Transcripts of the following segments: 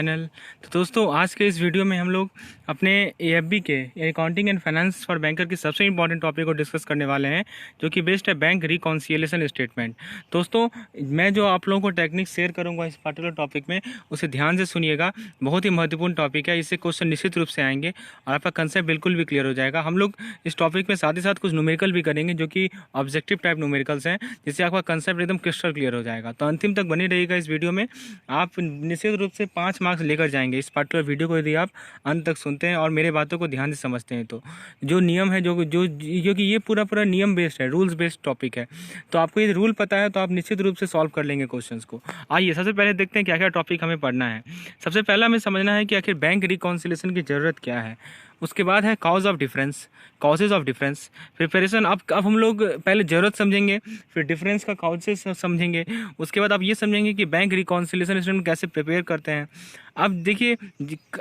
Channel. तो दोस्तों आज के इस वीडियो में हम लोग अपने एएफबी के accounting and finance for banker की सबसे इंपॉर्टेंट टॉपिक को डिस्कस करने वाले हैं, जो कि बेस्ड है बैंक रिकॉन्सिलिएशन स्टेटमेंट। दोस्तों मैं जो आप लोगों को टेक्निक शेयर करूंगा इस पर्टिकुलर टॉपिक में, उसे ध्यान से सुनिएगा। बहुत ही महत्वपूर्ण टॉपिक है, इससे क्वेश्चन निश्चित रूप से आएंगे और आपका कंसेप्ट बिल्कुल भी क्लियर हो जाएगा। हम लोग इस टॉपिक में साथ ही साथ कुछ न्यूमेरिकल भी करेंगे, जो कि ऑब्जेक्टिव टाइप न्यूमेरिकल्स हैं, जिससे आपका कंसेप्ट एकदम क्रिस्टल क्लियर हो जाएगा। तो अंतिम तक बनी रहिएगा इस वीडियो में। आप निश्चित रूप से 5 मार्क्स लेकर जाएंगे इस पर्टिकुलर वीडियो को, यदि आप अंत तक सुनते हैं और मेरे बातों को ध्यान से समझते हैं। तो जो नियम है, जो जो जो कि ये पूरा नियम बेस्ड है, रूल्स बेस्ड टॉपिक है। तो आपको ये रूल पता है तो आप निश्चित रूप से सॉल्व कर लेंगे क्वेश्चंस को। आइए सबसे पहले देखते हैं क्या क्या टॉपिक हमें पढ़ना है। सबसे पहला हमें समझना है कि आखिर बैंक रिकॉन्सिलिएशन की ज़रूरत क्या है। उसके बाद है cause of difference, causes of difference, preparation. अब हम लोग पहले ज़रूरत समझेंगे, फिर डिफरेंस का कॉजेज समझेंगे। उसके बाद आप ये समझेंगे कि बैंक रिकॉन्सिलिएशन स्टेटमेंट कैसे प्रिपेयर करते हैं। अब देखिए,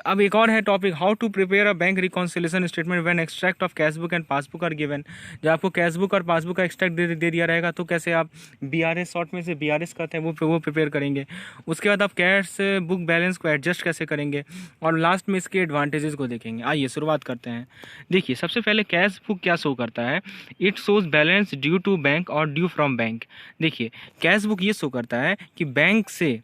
अब एक और है topic, how to prepare a bank reconciliation statement when extract of cash book and passbook are given. जब आपको कैश बुक और पासबुक का एक्सट्रैक्ट दे दिया रहेगा तो कैसे आप BRS, शॉर्ट में से BRS कहते हैं, वो प्रिपेयर करेंगे। उसके बाद आप कैश बुक बैलेंस को एडजस्ट कैसे करेंगे, और लास्ट में इसके एडवांटेजेस को देखेंगे। आइए शुरुआत करते हैं। देखिए सबसे पहले कैश बुक क्या शो करता है, it shows balance due to bank और ड्यू फ्रॉम बैंक। देखिए कैश बुक ये शो करता है कि बैंक से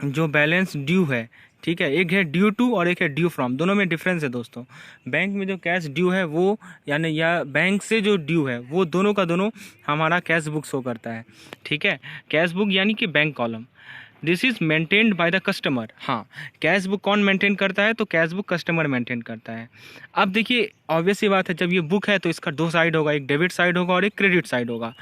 जो बैलेंस ड्यू है, ठीक है, एक है ड्यू टू और एक है ड्यू फ्रॉम, दोनों में डिफरेंस है दोस्तों। बैंक में जो कैश ड्यू है वो या बैंक से जो ड्यू है वो दोनों का दोनों हमारा कैश बुक शो करता है। ठीक है, कैश बुक यानी कि bank column. This is maintained by the customer. हाँ, कैश बुक कौन मेंटेन करता है, तो कैश बुक कस्टमर मेंटेन करता है। अब देखिए ऑब्वियस ही बात है, जब ये बुक है तो इसका दो साइड होगा, एक डेबिट साइड होगा और एक क्रेडिट साइड होगा।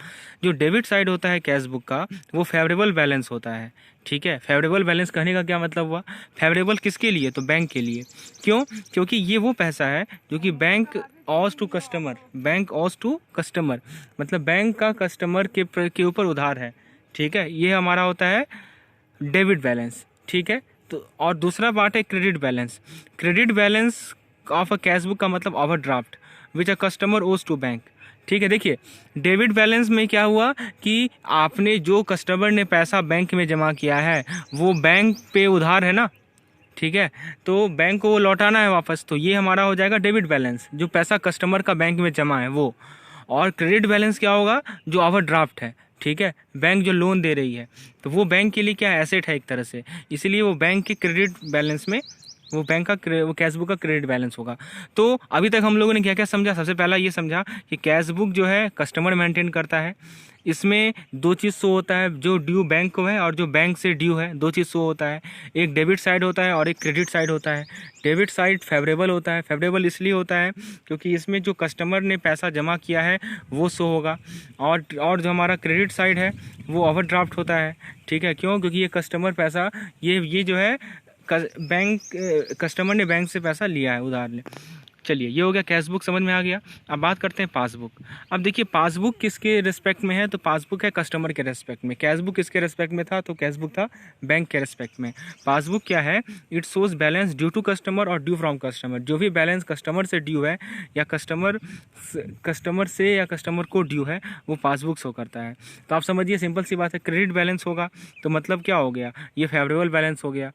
जो डेबिट साइड होता है कैश बुक का, वो फेवरेबल बैलेंस होता है। ठीक है, फेवरेबल बैलेंस कहने का क्या मतलब हुआ, फेवरेबल किसके लिए, तो बैंक के लिए। क्यों, क्योंकि ये वो पैसा है जो कि bank owes to customer, bank owes to customer, मतलब बैंक का कस्टमर के ऊपर उधार है। ठीक है, ये हमारा होता है डेबिट बैलेंस। ठीक है, तो और दूसरा पार्ट है credit balance. Credit balance of a cash book का मतलब ओवरड्राफ्ट विच अ कस्टमर ओज टू बैंक। ठीक है, देखिए डेबिट बैलेंस में क्या हुआ कि आपने जो कस्टमर ने पैसा बैंक में जमा किया है वो बैंक पे उधार है ना, ठीक है, तो बैंक को लौटाना है वापस, तो ये हमारा हो जाएगा डेबिट बैलेंस, जो पैसा कस्टमर का बैंक में जमा है वो। और क्रेडिट बैलेंस क्या होगा, जो ओवरड्राफ्ट है। ठीक है, बैंक जो लोन दे रही है तो वो बैंक के लिए क्या एसेट है एक तरह से, इसलिए वो बैंक के क्रेडिट बैलेंस में वो बैंक का वो कैश बुक का क्रेडिट बैलेंस होगा। तो अभी तक हम लोगों ने क्या क्या समझा, सबसे पहला ये समझा कि कैश बुक जो है कस्टमर मेंटेन करता है। इसमें दो चीज़ शो होता है, जो ड्यू बैंक को है और जो बैंक से ड्यू है, दो चीज़ शो होता है। एक डेबिट साइड होता है और एक क्रेडिट साइड होता है। डेबिट साइड फेवरेबल होता है, फेवरेबल इसलिए होता है क्योंकि इसमें जो कस्टमर ने पैसा जमा किया है वो शो होगा। और जो हमारा क्रेडिट साइड है वो ओवरड्राफ्ट होता है। ठीक है, क्यों, क्योंकि ये कस्टमर पैसा ये जो है बैंक कस्टमर ने बैंक से पैसा लिया है उधार ले। चलिए ये हो गया कैश बुक, समझ में आ गया। अब बात करते हैं पासबुक। अब देखिए पासबुक किसके रिस्पेक्ट में है, तो पासबुक है कस्टमर के रिस्पेक्ट में। कैश बुक किसके रिस्पेक्ट में था, तो कैश बुक था बैंक के रिस्पेक्ट में। पासबुक क्या है, it shows balance due to customer और ड्यू फ्रॉम कस्टमर। जो भी बैलेंस कस्टमर से ड्यू है या कस्टमर से या कस्टमर को ड्यू है वो पासबुक शो करता है। तो आप समझिए सिंपल सी बात है, क्रेडिट बैलेंस होगा तो मतलब क्या हो गया, ये फेवरेबल बैलेंस हो गया।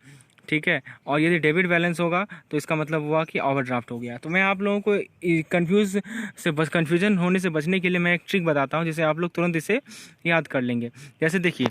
ठीक है, और यदि डेबिट बैलेंस होगा तो इसका मतलब हुआ कि ओवरड्राफ्ट हो गया। तो मैं आप लोगों को कन्फ्यूजन होने से बचने के लिए मैं एक ट्रिक बताता हूँ, जिसे आप लोग तुरंत इसे याद कर लेंगे। जैसे देखिए,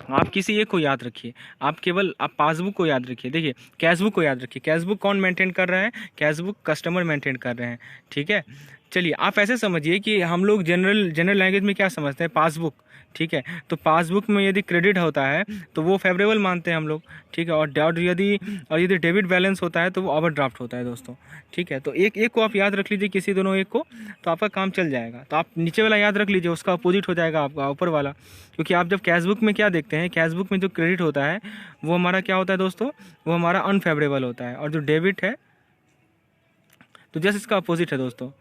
आप किसी एक को याद रखिए, आप पासबुक को याद रखिए। देखिए कैश बुक को याद रखिए, कैश बुक कौन मेंटेन कर रहा है, कैश बुक कस्टमर मेंटेन कर रहे हैं। ठीक है, चलिए आप ऐसे समझिए कि हम लोग जनरल लैंग्वेज में क्या समझते हैं, पासबुक। ठीक है, तो पासबुक में यदि क्रेडिट होता है तो वो फेवरेबल मानते हैं हम लोग। ठीक है, और यदि डेबिट बैलेंस होता है तो वो ओवरड्राफ्ट होता है दोस्तों। ठीक है, तो एक को आप याद रख लीजिए, किसी दोनों एक को, तो आपका काम चल जाएगा। तो आप नीचे वाला याद रख लीजिए, उसका अपोजिट हो जाएगा आपका ऊपर वाला। क्योंकि आप जब कैश बुक में क्या देखते हैं, कैश बुक में जो क्रेडिट होता है वो हमारा क्या होता है दोस्तों, वो हमारा अनफेवरेबल होता है। और जो डेबिट है तो जैसे इसका अपोजिट है दोस्तों।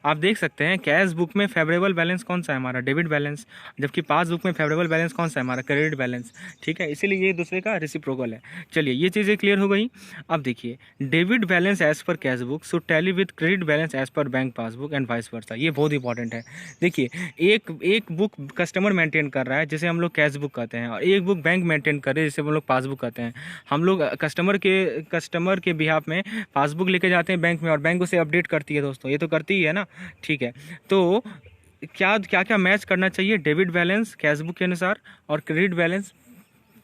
आप देख सकते हैं कैश बुक में फेवरेबल बैलेंस कौन सा है हमारा, डेबिट बैलेंस, जबकि पासबुक में फेवरेबल बैलेंस कौन सा है हमारा, क्रेडिट बैलेंस। ठीक है, इसीलिए ये दूसरे का रेसिप्रोकल है। चलिए ये चीज़ें क्लियर हो गई। अब देखिए, debit balance as per cash book should tally with credit balance as per bank passbook and vice versa. ये बहुत इंपॉर्टेंट है। देखिए, एक बुक कस्टमर मेंटेन कर रहा है जिसे हम लोग कैश बुक कहते हैं, और एक बुक बैंक मेंटेन कर रहे हैं जिसे हम लोग पासबुक कहते हैं। हम लोग कस्टमर के बिहाफ में पासबुक लेके जाते हैं बैंक में, और बैंक उसे अपडेट करती है दोस्तों, ये तो करती ही है ना। ठीक है, तो क्या क्या क्या मैच करना चाहिए, डेबिट बैलेंस कैश बुक के अनुसार और क्रेडिट बैलेंस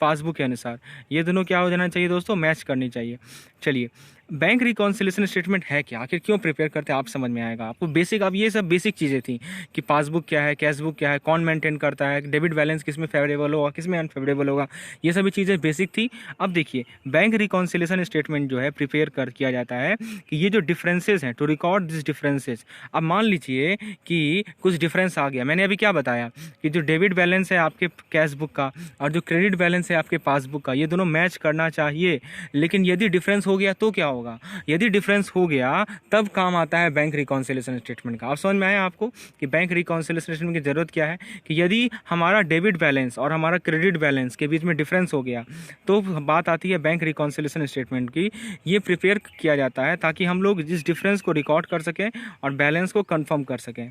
पासबुक के अनुसार, ये दोनों क्या हो जाना चाहिए दोस्तों, मैच करनी चाहिए। चलिए, बैंक रिकॉन्सिलेशन स्टेटमेंट है क्या, आखिर क्यों प्रिपेयर करते हैं, आप समझ में आएगा आपको। बेसिक, अब ये सब बेसिक चीज़ें थी कि पासबुक क्या है, कैश बुक क्या है, कौन मेंटेन करता है, डेबिट बैलेंस किस में फेवरेबल होगा, किस में अनफेवरेबल होगा, ये सभी चीज़ें बेसिक थी। अब देखिए, बैंक रिकॉन्सिलेशन स्टेटमेंट जो है प्रिपेयर कर किया जाता है कि ये जो डिफरेंसेस हैं, टू रिकॉर्ड दिस डिफरेंसेस। अब मान लीजिए कि कुछ डिफरेंस आ गया, मैंने अभी क्या बताया कि जो डेबिट बैलेंस है आपके कैश बुक का और जो क्रेडिट बैलेंस है आपके पासबुक का, ये दोनों मैच करना चाहिए। लेकिन यदि डिफरेंस हो गया तो क्या होगा, यदि डिफरेंस हो गया तब काम आता है बैंक रिकॉन्सिलेशन स्टेटमेंट का। आप समझ में आया आपको कि बैंक रिकॉन्सिलेशन स्टेटमेंट की जरूरत क्या है, कि यदि हमारा डेबिट बैलेंस और हमारा क्रेडिट बैलेंस के बीच में डिफरेंस हो गया तो बात आती है बैंक रिकॉन्सिलेशन स्टेटमेंट की। ये प्रिपेयर किया जाता है ताकि हम लोग जिस डिफरेंस को रिकॉर्ड कर सकें और बैलेंस को कंफर्म कर सकें।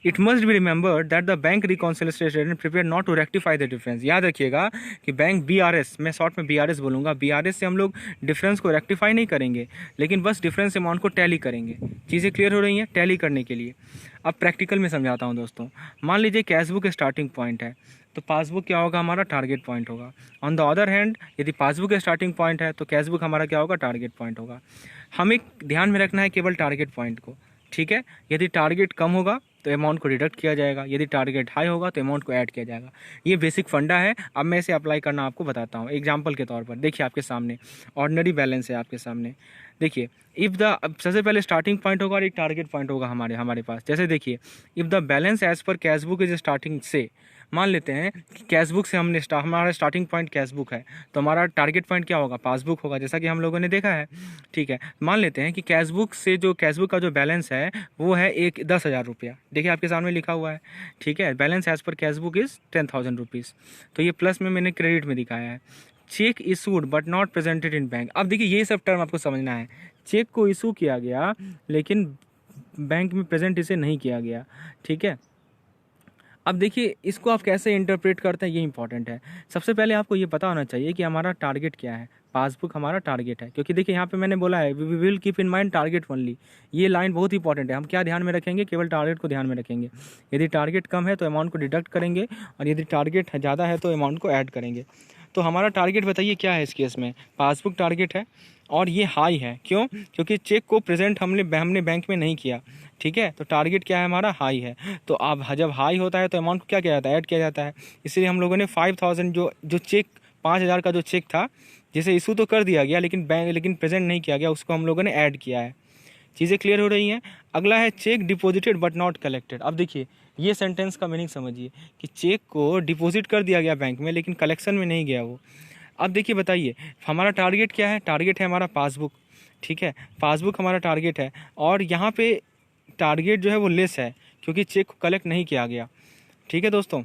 It must be remembered that the bank reconciliation statement prepare not to rectify the difference. याद रखिएगा कि बैंक BRS, मैं शॉर्ट में BRS बोलूँगा, BRS से हम लोग डिफरेंस को रेक्टिफाई नहीं करेंगे, लेकिन बस डिफरेंस अमाउंट को टैली करेंगे। चीज़ें क्लियर हो रही हैं टैली करने के लिए। अब प्रैक्टिकल में समझाता हूं दोस्तों। मान लीजिए कैश बुक स्टार्टिंग पॉइंट है, तो पासबुक क्या होगा, हमारा टारगेट पॉइंट होगा। ऑन द अदर हैंड, यदि पासबुक स्टार्टिंग पॉइंट है तो कैश बुक हमारा क्या होगा, टारगेट पॉइंट होगा। हमें ध्यान में रखना है केवल टारगेट पॉइंट को। ठीक है, यदि टारगेट कम होगा तो अमाउंट को डिडक्ट किया जाएगा, यदि टारगेट हाई होगा तो अमाउंट को ऐड किया जाएगा। ये बेसिक फंडा है। अब मैं इसे अप्लाई करना आपको बताता हूँ एग्जांपल के तौर पर। देखिए आपके सामने ऑर्डिनरी बैलेंस है आपके सामने। देखिए, सबसे पहले स्टार्टिंग पॉइंट होगा और एक टारगेट पॉइंट होगा हमारे पास। जैसे देखिए, if the balance as per cash book is starting से, मान लेते हैं कि कैश बुक से हमारा स्टार्टिंग पॉइंट कैश बुक है, तो हमारा टारगेट पॉइंट क्या होगा, पासबुक होगा, जैसा कि हम लोगों ने देखा है। ठीक है, मान लेते हैं कि कैश बुक का जो बैलेंस है वो है 10,000 रुपया। देखिए आपके सामने लिखा हुआ है। ठीक है, balance as per cash book is 10,000 rupees. तो ये प्लस में मैंने क्रेडिट में दिखाया है। Cheque issued but not presented in bank. अब देखिए ये सब टर्म आपको समझना है। चेक को इशू किया गया लेकिन बैंक में प्रेजेंट इसे नहीं किया गया। ठीक है, अब देखिए इसको आप कैसे इंटरप्रेट करते हैं, ये इंपॉर्टेंट है। सबसे पहले आपको ये पता होना चाहिए कि हमारा टारगेट क्या है। पासबुक हमारा टारगेट है, क्योंकि देखिए यहाँ पे मैंने बोला है we will keep in mind target only. ये लाइन बहुत इंपॉर्टेंट है। हम क्या ध्यान में रखेंगे, केवल टारगेट को ध्यान में रखेंगे। यदि टारगेट कम है तो अमाउंट को डिडक्ट करेंगे, और यदि टारगेट ज़्यादा है तो अमाउंट को ऐड करेंगे। तो हमारा टारगेट बताइए क्या है इस केस में, पासबुक टारगेट है और ये हाई है। क्यों, क्योंकि चेक को प्रेजेंट हमने बैंक में नहीं किया। ठीक है, तो टारगेट क्या है हमारा, हाई है। तो अब जब हाई होता है तो अमाउंट को क्या किया जाता है, ऐड किया जाता है। इसलिए हम लोगों ने 5,000 जो चेक 5,000 का जो चेक था जिसे इशू तो कर दिया गया लेकिन प्रेजेंट नहीं किया गया, उसको हम लोगों ने ऐड किया है। चीज़ें क्लियर हो रही हैं। अगला है check deposited but not collected. अब देखिए ये सेंटेंस का मीनिंग समझिए कि चेक को डिपॉजिट कर दिया गया बैंक में लेकिन कलेक्शन में नहीं गया वो। अब देखिए बताइए हमारा टारगेट क्या है, टारगेट है हमारा पासबुक। ठीक है, पासबुक हमारा टारगेट है, और यहाँ पे टारगेट जो है वो लेस है क्योंकि चेक को कलेक्ट नहीं किया गया। ठीक है दोस्तों,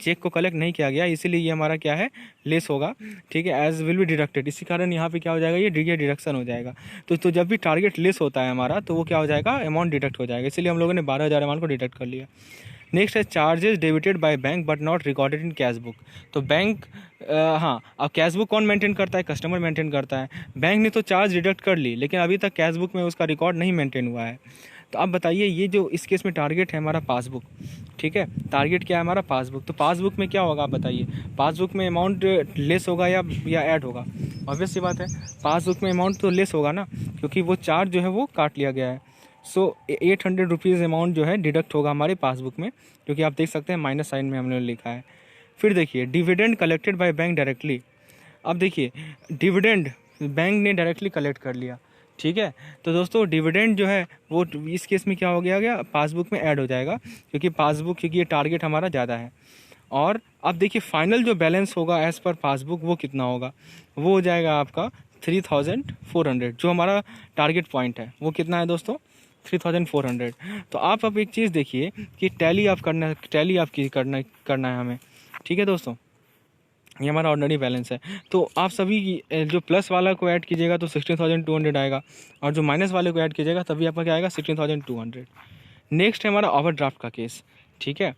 चेक को कलेक्ट नहीं किया गया, इसीलिए ये हमारा क्या है, लेस होगा। ठीक है, एज विल बी डिडक्टेड, इसी कारण यहाँ पे क्या हो जाएगा, ये डिडक्शन हो जाएगा। तो जब भी टारगेट लेस होता है हमारा तो वो क्या हो जाएगा, अमाउंट डिडक्ट हो जाएगा। इसीलिए हम लोगों ने 12,000 अमाउंट को डिडक्ट कर लिया। नेक्स्ट है charges debited by bank but not recorded in cash book. तो बैंक हाँ, अब कैश बुक कौन मेंटेन करता है, कस्टमर मेंटेन करता है। बैंक ने तो चार्ज डिडक्ट कर ली लेकिन अभी तक कैश बुक में उसका रिकॉर्ड नहीं मेंटेन हुआ है। तो अब बताइए ये जो इस केस में टारगेट है हमारा पासबुक। ठीक है, टारगेट क्या है हमारा, पासबुक। तो पासबुक में क्या होगा आप बताइए, पासबुक में अमाउंट लेस होगा या ऐड होगा। ऑब्वियस सी बात है, पासबुक में अमाउंट तो लेस होगा ना, क्योंकि वो चार्ज जो है वो काट लिया गया है। सो 800 रुपीज़ अमाउंट जो है डिडक्ट होगा हमारे पासबुक में, क्योंकि आप देख सकते हैं माइनस साइन में हमने लिखा है। फिर देखिए dividend collected by bank directly. अब देखिए डिविडेंड बैंक ने डायरेक्टली कलेक्ट कर लिया। ठीक है, तो दोस्तों डिविडेंड जो है वो इस केस में क्या हो गया पासबुक में ऐड हो जाएगा, क्योंकि ये टारगेट हमारा ज़्यादा है। और अब देखिए फाइनल जो बैलेंस होगा एज़ पर पासबुक वो कितना होगा, वो हो जाएगा आपका 3,400। जो हमारा टारगेट पॉइंट है वो कितना है दोस्तों, 3400। तो आप अब एक चीज़ देखिए कि टैली आप करना है हमें। ठीक है दोस्तों, ये हमारा ऑर्डिनरी बैलेंस है। तो आप सभी जो प्लस वाला को ऐड कीजिएगा तो 16,200 आएगा, और जो माइनस वाले को ऐड कीजिएगा तभी आपका क्या आएगा, 16,200। नेक्स्ट है हमारा ओवरड्राफ्ट का केस। ठीक है,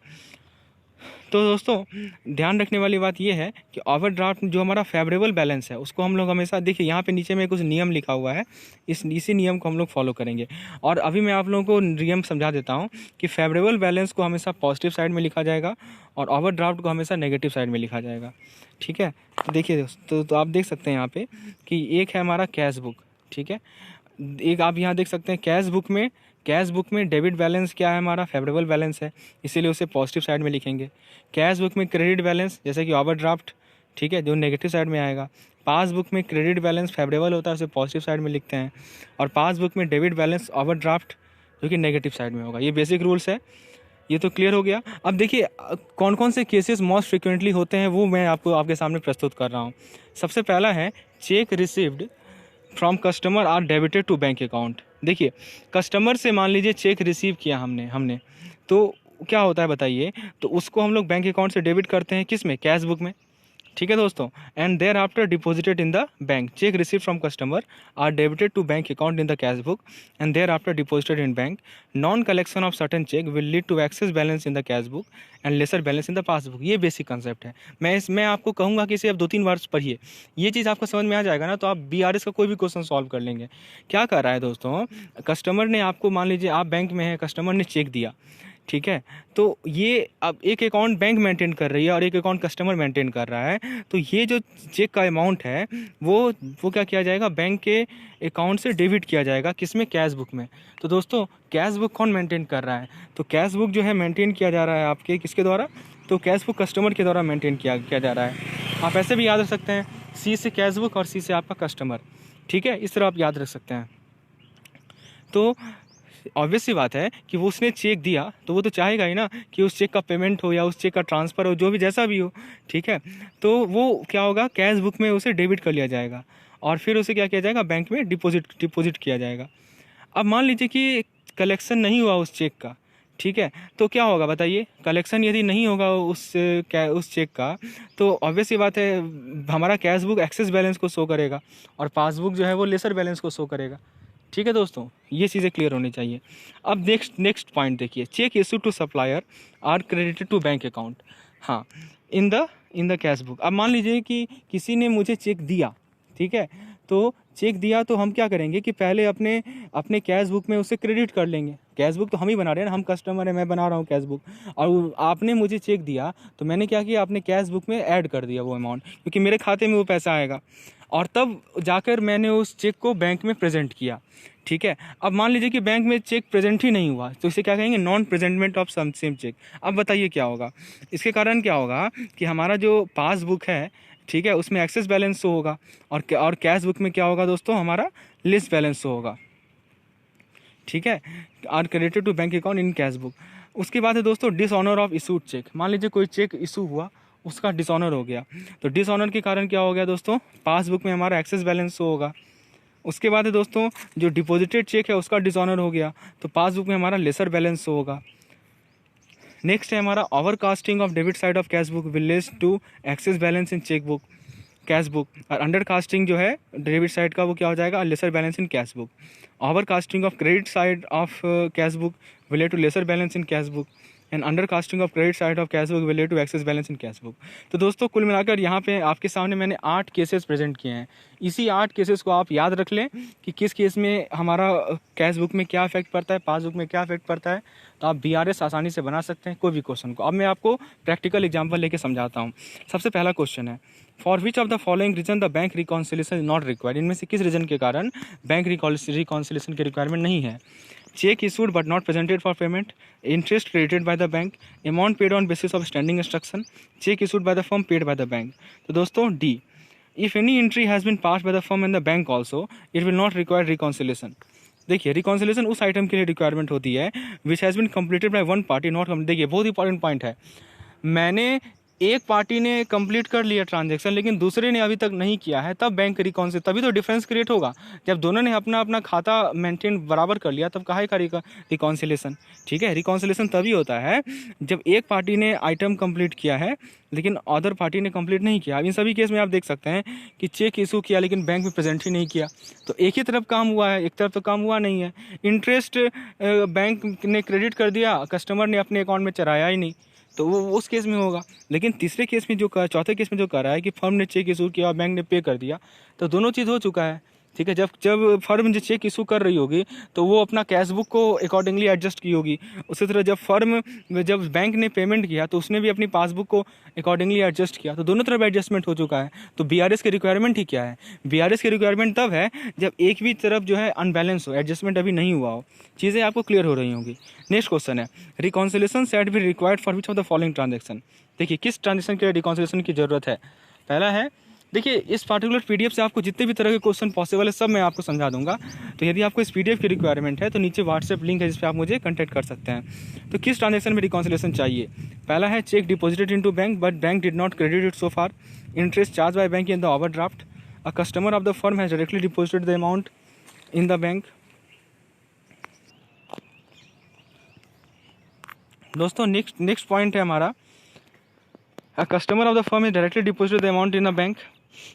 तो दोस्तों ध्यान रखने वाली बात यह है कि ओवरड्राफ्ट जो हमारा फेवरेबल बैलेंस है उसको हम लोग हमेशा, देखिए यहाँ पे नीचे में कुछ नियम लिखा हुआ है, इसी नियम को हम लोग फॉलो करेंगे। और अभी मैं आप लोगों को नियम समझा देता हूँ कि फेवरेबल बैलेंस को हमेशा पॉजिटिव साइड में लिखा जाएगा और ओवरड्राफ्ट को हमेशा नेगेटिव साइड में लिखा जाएगा। ठीक है, तो देखिए दोस्तों, तो आप देख सकते हैं यहाँ पे कि एक है हमारा कैश बुक। ठीक है, एक आप यहाँ देख सकते हैं कैश बुक में डेबिट बैलेंस क्या है, हमारा फेवरेबल बैलेंस है, इसीलिए उसे पॉजिटिव साइड में लिखेंगे। कैश बुक में क्रेडिट बैलेंस जैसे कि ओवरड्राफ्ट, ठीक है, जो नेगेटिव साइड में आएगा। पासबुक में क्रेडिट बैलेंस फेवरेबल होता है, उसे पॉजिटिव साइड में लिखते हैं। और पासबुक में डेबिट बैलेंस ओवरड्राफ्ट जो कि नेगेटिव साइड में होगा। ये बेसिक रूल्स है, ये तो क्लियर हो गया। अब देखिए कौन कौन से केसेस मोस्ट फ्रिक्वेंटली होते हैं वो मैं आपको आपके सामने प्रस्तुत कर रहा हूँ। सबसे पहला है cheque received from customer are debited to bank account. देखिए कस्टमर से मान लीजिए चेक रिसीव किया हमने तो क्या होता है बताइए, तो उसको हम लोग बैंक अकाउंट से डेबिट करते हैं, किस में, कैश बुक में। ठीक है दोस्तों, and thereafter deposited in the bank. Cheque receive from customer are debited to bank account in the cash book and thereafter deposited in bank. Non collection of certain cheque will lead to excess balance in the cash book and lesser balance in the passbook. ये basic concept है। मैं आपको कहूँगा कि इसे अब 2-3 बार पढ़िए, ये चीज़ आपको समझ में आ जाएगा ना, तो आप BRS का कोई भी क्वेश्चन सॉल्व कर लेंगे। क्या कर रहा है दोस्तों, कस्टमर ने आपको, मान लीजिए आप बैंक में हैं, कस्टमर ने चेक दिया, ठीक है, तो ये अब एक अकाउंट बैंक मेंटेन कर रही है और एक अकाउंट कस्टमर मेंटेन कर रहा है। तो ये जो चेक का अमाउंट है वो क्या किया जाएगा, बैंक के अकाउंट से डेबिट किया जाएगा, किसमें, कैश बुक में। तो दोस्तों कैश बुक कौन मेंटेन कर रहा है, तो कैश बुक जो है मेंटेन किया जा रहा है आपके किसके द्वारा, तो कैश बुक कस्टमर के द्वारा मेंटेन किया जा रहा है। आप ऐसे भी याद रख सकते हैं, C से कैश बुक और C से आपका कस्टमर। ठीक है, इस तरह आप याद रख सकते हैं। तो ऑब्वियस सी बात है कि वो उसने चेक दिया तो वो तो चाहेगा ही ना कि उस चेक का पेमेंट हो या उस चेक का ट्रांसफ़र हो, जो भी जैसा भी हो। ठीक है, तो वो क्या होगा, कैश बुक में उसे डेबिट कर लिया जाएगा और फिर उसे क्या किया जाएगा, बैंक में डिपॉजिट किया जाएगा। अब मान लीजिए कि कलेक्शन नहीं हुआ उस चेक का, ठीक है, तो क्या होगा बताइए, कलेक्शन यदि नहीं होगा उस चेक का, तो ऑब्वियस सी बात है हमारा कैश बुक एक्सेस बैलेंस को शो करेगा और पासबुक जो है वो लेसर बैलेंस को शो करेगा। ठीक है दोस्तों, ये चीज़ें क्लियर होनी चाहिए। अब नेक्स्ट पॉइंट देखिए, cheque issue to supplier are credited to bank account. हाँ, इन द कैश बुक। अब मान लीजिए कि किसी ने मुझे चेक दिया, ठीक है, तो चेक दिया तो हम क्या करेंगे कि पहले अपने कैश बुक में उसे क्रेडिट कर लेंगे। कैश बुक तो हम ही बना रहे हैं ना, हम कस्टमर हैं, मैं बना रहा हूँ कैश बुक, और आपने मुझे चेक दिया तो मैंने क्या किया, अपने कैश बुक में ऐड कर दिया वो अमाउंट, क्योंकि मेरे खाते में वो पैसा आएगा, और तब जाकर मैंने उस चेक को बैंक में प्रेजेंट किया। ठीक है, अब मान लीजिए कि बैंक में चेक प्रेजेंट ही नहीं हुआ, तो इसे क्या कहेंगे, non presentment of same cheque. अब बताइए क्या होगा, इसके कारण क्या होगा कि हमारा जो पासबुक है, ठीक है, उसमें एक्सेस बैलेंस शो होगा और कैश बुक में क्या होगा दोस्तों, हमारा लेस बैलेंस शो होगा। ठीक है, are credited to bank account in cash book. उसके बाद है दोस्तों डिसऑनर ऑफ इशूड चेक। मान लीजिए कोई चेक इशू हुआ, उसका डिसऑनर हो गया, तो डिसऑनर के कारण क्या हो गया दोस्तों, पासबुक में हमारा एक्सेस बैलेंस शो होगा। उसके बाद है दोस्तों जो डिपॉजिटेड चेक है उसका डिसऑनर हो गया, तो पासबुक में हमारा लेसर बैलेंस शो होगा। नेक्स्ट है हमारा overcasting of debit side of cash book will lead to excess balance in cheque book cash book, और अंडरकास्टिंग जो है डेबिट साइड का वो क्या हो जाएगा, lesser balance in cash book. Overcasting of credit side of cash book will lead to lesser balance in cash book and undercasting of credit side of cash book will lead to excess balance in cash book. तो दोस्तों कुल मिलाकर यहाँ पे आपके सामने मैंने 8 cases present किए हैं। इसी 8 केसेस को आप याद रख लें कि किस केस में हमारा कैश बुक में क्या इफेक्ट पड़ता है, पासबुक में क्या इफेक्ट पड़ता है, तो आप BRS आसानी से बना सकते हैं कोई भी क्वेश्चन को। अब मैं आपको प्रैक्टिकल एग्जाम्पल लेके समझाता हूँ। सबसे पहला क्वेश्चन है, for which of the following reason the bank reconciliation is not required. इनमें से किस रीजन के कारण बैंक रिकॉन्सिलेशन की रिक्वायरमेंट नहीं है। Cheque issued but not presented for payment, interest credited by the bank, amount paid on basis of standing instruction, cheque issued by the firm paid by the bank. तो दोस्तों D, if any entry has been passed by the firm and the bank also it will not require reconciliation. देखिए reconciliation उस item के लिए requirement होती है which has been completed by one party not. देखिए बहुत इंपॉर्टेंट पॉइंट है, मैंने एक पार्टी ने कंप्लीट कर लिया ट्रांजैक्शन लेकिन दूसरे ने अभी तक नहीं किया है, तब बैंक रिकॉन्सिल, तभी तो डिफरेंस क्रिएट होगा। जब दोनों ने अपना अपना खाता मेंटेन बराबर कर लिया तब काहे का रिकॉन्सिलेशन। ठीक है, रिकॉन्सिलेशन तभी होता है जब एक पार्टी ने आइटम कंप्लीट किया है लेकिन अदर पार्टी ने कंप्लीट नहीं किया। इन सभी केस में आप देख सकते हैं कि चेक इशू किया लेकिन बैंक में प्रेजेंट ही नहीं किया, तो एक ही तरफ काम हुआ है, एक तरफ तो काम हुआ नहीं है। इंटरेस्ट बैंक ने क्रेडिट कर दिया, कस्टमर ने अपने अकाउंट में चढ़ाया ही नहीं, तो वो उस केस में होगा। लेकिन तीसरे केस में जो चौथे केस में जो कर रहा है कि फर्म ने चेक इशू किया और बैंक ने पे कर दिया, तो दोनों चीज़ हो चुका है। ठीक है, जब जब फर्म जो चेक इशू कर रही होगी तो वो अपना कैश बुक को अकॉर्डिंगली एडजस्ट की होगी। उसी तरह जब बैंक ने पेमेंट किया तो उसने भी अपनी पासबुक को अकॉर्डिंगली एडजस्ट किया, तो दोनों तरफ एडजस्टमेंट हो चुका है। तो बीआरएस की रिक्वायरमेंट ही क्या है? बीआरएस की रिक्वायरमेंट तब है जब एक भी तरफ जो है अनबैलेंस हो, एडजस्टमेंट अभी नहीं हुआ हो। चीज़ें आपको क्लियर हो रही होंगी। नेक्स्ट क्वेश्चन है, reconciliation set be required for which of the following transaction. देखिए किस ट्रांजेक्शन के लिए रिकॉन्सिलेशन की जरूरत है। पहला है, देखिए इस पार्टिकुलर पीडीएफ से आपको जितने भी तरह के क्वेश्चन पॉसिबल है सब मैं आपको समझा दूंगा। तो यदि आपको इस पीडीएफ की रिक्वायरमेंट है तो नीचे व्हाट्सएप लिंक है जिस पर आप मुझे कांटेक्ट कर सकते हैं। तो किस ट्रांजेक्शन में रिकॉन्सिलेशन चाहिए? पहला है, check deposited into bank but bank did not credit it so far, interest charge by bank in the overdraft, a customer of the firm has directly deposited the amount in the bank. दोस्तों next point है हमारा, a customer of the firm is directly deposited the amount in a bank,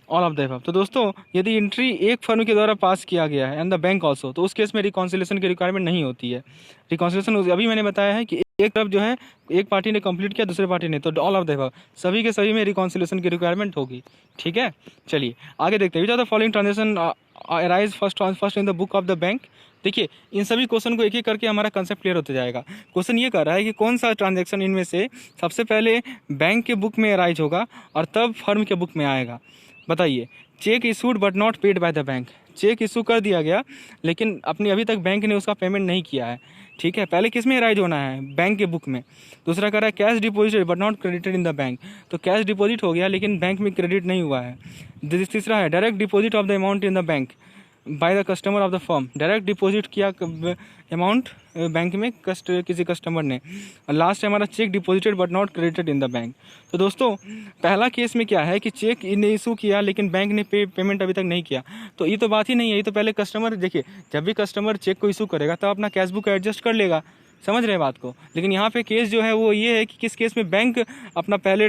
all of the above. तो दोस्तों यदि entry एक firm के द्वारा पास किया गया है एंड द बैंक ऑल्सो, तो उस केस में रिकॉन्सिलेशन की रिक्वायरमेंट नहीं होती है। रिकॉन्सिलेशन अभी मैंने बताया है कि एक तरफ जो है एक पार्टी ने कंप्लीट किया दूसरे पार्टी ने, तो ऑल ऑफ द अबव सभी के सभी में रिकॉन्सिलेशन की रिक्वायरमेंट होगी। ठीक है, चलिए आगे देखते हैं। Which are the following transaction arise first in the book of the bank. देखिए इन सभी क्वेश्चन को एक एक करके हमारा कंसेप्ट क्लियर होते जाएगा। क्वेश्चन ये कर रहा है कि कौन सा ट्रांजैक्शन इनमें से सबसे पहले बैंक के बुक में अराइज होगा और तब फर्म के बुक में आएगा। बताइए, cheque issued but not paid by the bank. Cheque issue कर दिया गया लेकिन अपनी अभी तक बैंक ने उसका पेमेंट नहीं किया है। ठीक है, पहले किस में अराइज होना है? बैंक के बुक में। दूसरा कर रहा है cash deposited but not credited in the bank, तो कैश डिपॉजिट हो गया लेकिन बैंक में क्रेडिट नहीं हुआ है। तीसरा है direct deposit of the amount in the bank by the customer of the firm, direct deposit किया अमाउंट बैंक में किसी कस्टमर ने। लास्ट है हमारा check deposited but not credited in the bank. तो दोस्तों पहला केस में क्या है कि चेक ने इशू किया लेकिन बैंक ने पेमेंट अभी तक नहीं किया, तो ये तो बात ही नहीं है। ये तो पहले कस्टमर, देखिए जब भी कस्टमर चेक को इशू करेगा तो अपना कैश बुक एडजस्ट कर लेगा, समझ रहे हैं बात को। लेकिन यहाँ पे केस जो है वो ये है कि किस केस में बैंक अपना पहले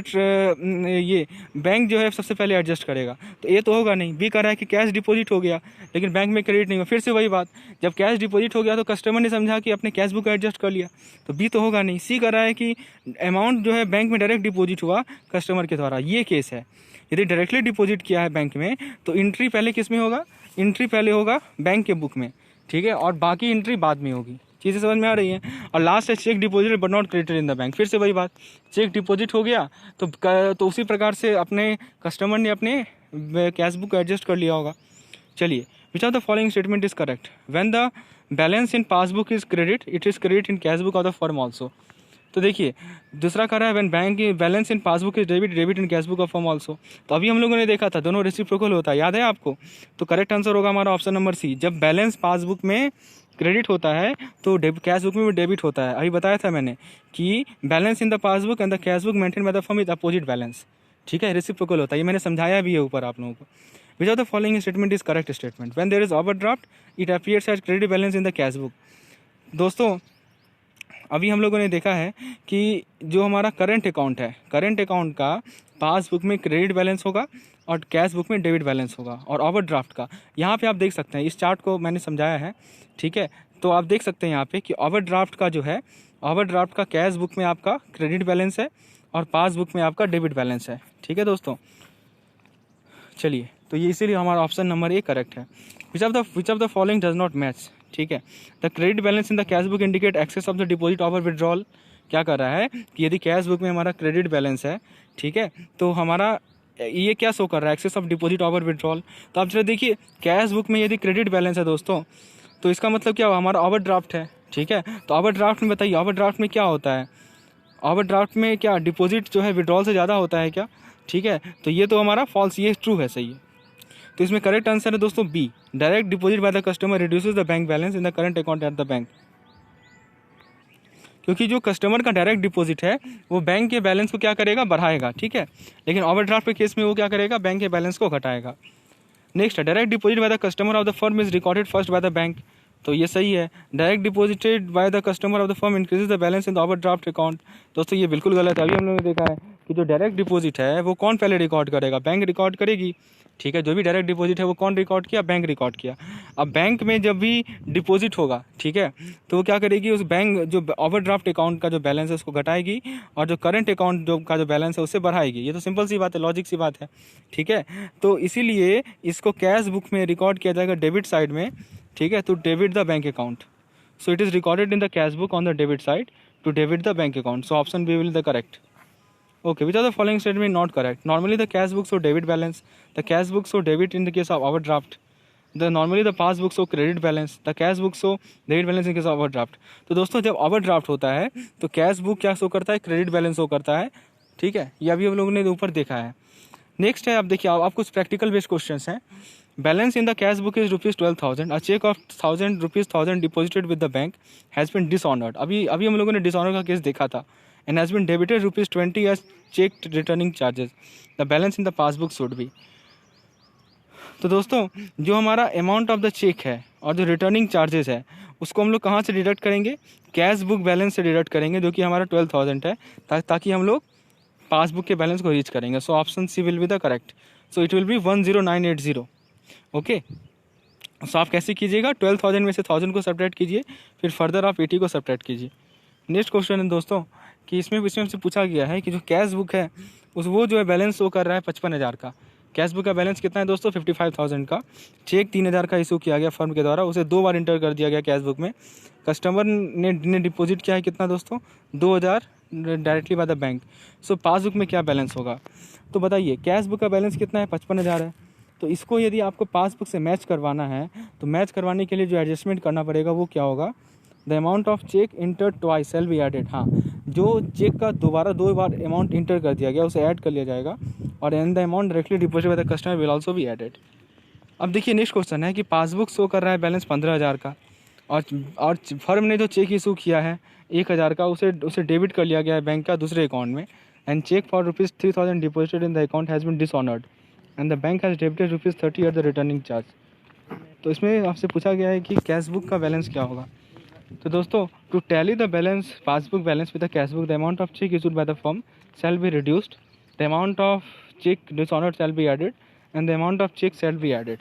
ये बैंक जो है सबसे पहले एडजस्ट करेगा, तो ये तो होगा नहीं। बी कह रहा है कि कैश डिपॉजिट हो गया लेकिन बैंक में क्रेडिट नहीं हुआ, फिर से वही बात, जब कैश डिपॉजिट हो गया तो कस्टमर ने समझा कि अपने कैश बुक एडजस्ट कर लिया, तो बी तो होगा नहीं। सी कह रहा है कि अमाउंट जो है बैंक में डायरेक्ट डिपॉजिट हुआ कस्टमर के द्वारा, ये केस है। यदि डायरेक्टली डिपॉजिट किया है बैंक में तो एंट्री पहले किस में होगा? एंट्री पहले होगा बैंक के बुक में। ठीक है, और बाकी एंट्री बाद में होगी। चीज़ें समझ में आ रही हैं। और लास्ट है cheque deposit but not credited in the bank, फिर से वही बात, चेक डिपॉजिट हो गया तो उसी प्रकार से अपने कस्टमर ने अपने कैश बुक एडजस्ट कर लिया होगा। चलिए, विच of the following statement is correct? When the balance in passbook is credit it is credit in cash book of the firm also. तो देखिए दूसरा कह रहा है when bank balance in passbook is debit in cash book of firm also. तो अभी हम लोगों ने देखा था दोनों रेसिप्रोकल होता है, याद है आपको? तो करेक्ट आंसर होगा हमारा ऑप्शन नंबर सी, जब बैलेंस पासबुक में क्रेडिट होता है तो कैश बुक में भी डेबिट होता है। अभी बताया था मैंने कि balance in the passbook and the cash book maintain by the firm is opposite balance. ठीक है, रेसिप्रोकल होता है, ये मैंने समझाया भी है ऊपर आप लोगों को। Which of the following statement is correct statement? When there is overdraft it appears as credit balance in the cash book. दोस्तों अभी हम लोगों ने देखा है कि जो हमारा करंट अकाउंट है, करंट अकाउंट का पासबुक में क्रेडिट बैलेंस होगा और कैश बुक में डेबिट बैलेंस होगा। और ओवरड्राफ्ट का यहाँ पे आप देख सकते हैं, इस चार्ट को मैंने समझाया है। ठीक है, तो आप देख सकते हैं यहाँ पे कि ओवरड्राफ्ट का जो है, ओवरड्राफ्ट का कैश बुक में आपका क्रेडिट बैलेंस है और पासबुक में आपका डेबिट बैलेंस है। ठीक है दोस्तों, चलिए तो ये इसीलिए हमारा ऑप्शन नंबर ए करेक्ट है। Which of the following does not match? ठीक है, the credit balance in the cash book indicate excess of the deposit over withdrawal. क्या कर रहा है कि यदि कैश बुक में हमारा क्रेडिट बैलेंस है, ठीक है, तो हमारा ये क्या शो कर रहा है? Excess of deposit over withdrawal. तो आप जरा देखिए कैश बुक में यदि क्रेडिट बैलेंस है दोस्तों, तो इसका मतलब क्या हुआ? हमारा ओवरड्राफ्ट है। ठीक है, तो ओवरड्राफ्ट में बताइए ओवरड्राफ्ट में क्या होता है? ओवरड्राफ्ट में क्या डिपॉजिट जो है विड्रॉल से ज़्यादा होता है क्या? ठीक है, तो ये तो हमारा फॉल्स, ये ट्रू है, सही है। तो इसमें करेक्ट आंसर है दोस्तों B, direct deposit by the customer reduces the bank balance in the current account at the bank. क्योंकि जो कस्टमर का डायरेक्ट डिपॉजिट है वो बैंक के बैलेंस को क्या करेगा, बढ़ाएगा, ठीक है। लेकिन ओवरड्राफ्ट के केस में वो क्या करेगा, बैंक के बैलेंस को घटाएगा। नेक्स्ट है direct deposit by the customer of the firm is recorded first by the bank. तो ये सही है, direct deposited bye the customer of the firm increases the balance in the overdraft account. दोस्तों ये बिल्कुल गलत है। अभी हम लोगों ने देखा है कि जो डायरेक्ट डिपॉजिट है वो कौन पहले रिकॉर्ड करेगा, बैंक रिकॉर्ड करेगी, ठीक है। जो भी डायरेक्ट डिपॉजिट है वो कौन रिकॉर्ड किया, बैंक रिकॉर्ड किया। अब बैंक में जब भी डिपॉजिट होगा, ठीक है, तो वो क्या करेगी, उस बैंक जो ओवरड्राफ्ट अकाउंट का जो बैलेंस है उसको घटाएगी और जो करंट अकाउंट जो का जो बैलेंस है उससे बढ़ाएगी। ये तो सिंपल सी बात है, लॉजिक सी बात है, ठीक है। तो इसीलिए इसको कैश बुक में रिकॉर्ड किया जाएगा डेबिट साइड में, ठीक है, to debit the bank account. So it is recorded in the cash book on the debit side to debit the bank account. So option B will the correct. Okay, which of the following statement not correct? Normally the cash books show debit balance. The cash books show debit in the case of overdraft. Normally the pass books show credit balance. The cash books show debit balance in case of overdraft. तो दोस्तों जब overdraft होता है तो cash book क्या show करता है, credit balance show करता है, ठीक है। ये अभी हम लोगों ने ऊपर देखा है। नेक्स्ट है, अब देखिए आप कुछ प्रैक्टिकल बेस्ड क्वेश्चन हैं। Balance in the cash book is ₹12,000. A cheque of ₹1,000 deposited with the bank has been dishonoured. अभी हम लोगों ने डिसऑनर का केस देखा था. and has been debited ₹20 as check returning charges. The balance in the passbook should be. तो दोस्तों जो हमारा अमाउंट ऑफ द चेक है और जो रिटर्निंग चार्जेस है उसको हम लोग कहाँ से डिडक्ट करेंगे, कैश बुक बैलेंस से डिडक्ट करेंगे, जो कि हमारा 12,000 है, ताकि हम लोग पासबुक के बैलेंस को रीच करेंगे. So option C will be the correct. So it will be 10980. Okay, so आप कैसे कीजिएगा, 12,000 में से 1000 को सब्ट्रैक्ट कीजिए, फिर फर्दर आप 80 को सब्ट्रैक्ट कीजिए. नेक्स्ट क्वेश्चन है दोस्तों कि इसमें से पूछा गया है कि जो कैश बुक है वो जो है बैलेंस शो कर रहा है 55,000 का. कैश बुक का बैलेंस कितना है दोस्तों, 55,000 का. चेक 3,000 का इशू किया गया फर्म के द्वारा, उसे 2 बार इंटर कर दिया गया कैश बुक में. कस्टमर ने डिपॉजिट किया है कितना दोस्तों, 2,000 directly by the bank. So passbook में क्या बैलेंस होगा, तो बताइए कैश बुक का बैलेंस कितना है, 55,000 है. तो इसको यदि आपको पासबुक से मैच करवाना है तो मैच करवाने के लिए जो एडजस्टमेंट करना पड़ेगा वो क्या होगा, the amount of cheque enter twice shall be added. हाँ, जो चेक का 2 बार अमाउंट इंटर कर दिया गया उसे ऐड कर लिया जाएगा और and the amount directly deposit by the customer will also be added. अब देखिए नेक्स्ट क्वेश्चन है कि पासबुक शो कर रहा है बैलेंस 15,000 का और फर्म ने जो चेक इशू किया है 1,000 का उसे डेबिट कर लिया गया है बैंक का दूसरे अकाउंट में, and cheque for ₹3,000 deposited in the account has been dishonoured and the bank has debited ₹30 at the returning charge. तो इसमें आपसे पूछा गया है कि कैश बुक का बैलेंस क्या होगा. तो दोस्तों to tally the balance passbook balance with the cash book, the amount of cheque issued by the firm shall be reduced, the amount of cheque dishonoured shall be added and the amount of cheque shall be added.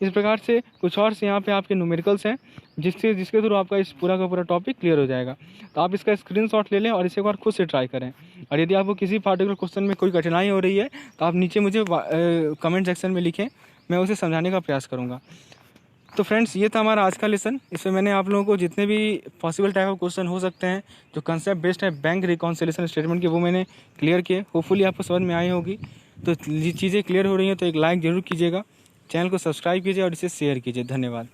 इस प्रकार से कुछ और से यहाँ पे आपके numericals हैं जिसके थ्रू आपका इस पूरा का पूरा टॉपिक क्लियर हो जाएगा. तो आप इसका स्क्रीनशॉट ले लें और इसे एक बार खुद से ट्राई करें. और यदि आपको किसी पार्टिकुलर क्वेश्चन में कोई कठिनाई हो रही है तो आप नीचे मुझे कमेंट सेक्शन में लिखें, मैं उसे समझाने का प्रयास करूँगा. तो फ्रेंड्स ये था हमारा आज का लेसन. इसमें मैंने आप लोगों को जितने भी पॉसिबल टाइप ऑफ क्वेश्चन हो सकते हैं जो कंसेप्ट बेस्ड है बैंक रिकॉन्सिलिएशन स्टेटमेंट के, वो मैंने क्लियर किए. होपफुली आपको समझ में आई होगी. तो ये चीज़ें क्लियर हो रही हैं तो एक लाइक ज़रूर कीजिएगा, चैनल को सब्सक्राइब कीजिए और इसे शेयर कीजिए. धन्यवाद.